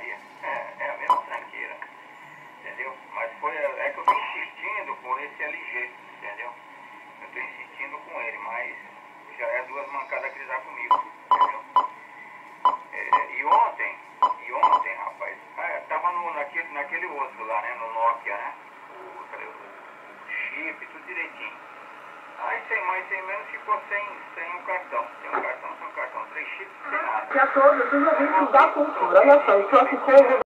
porcaria. É a mesma tranqueira, entendeu? Mas é que eu tô insistindo com esse LG, entendeu? Eu tô insistindo com ele, mas já é 2 mancadas que ele dá comigo, entendeu? E ontem, rapaz, tava naquele outro lá, né, no Nokia, né? O chip, tudo direitinho. Aí sem mais, sem menos, ficou sem um cartão. Sem um cartão, 3 chips, sem nada. E a todos os ouvintes da cultura, olha só, isso aqui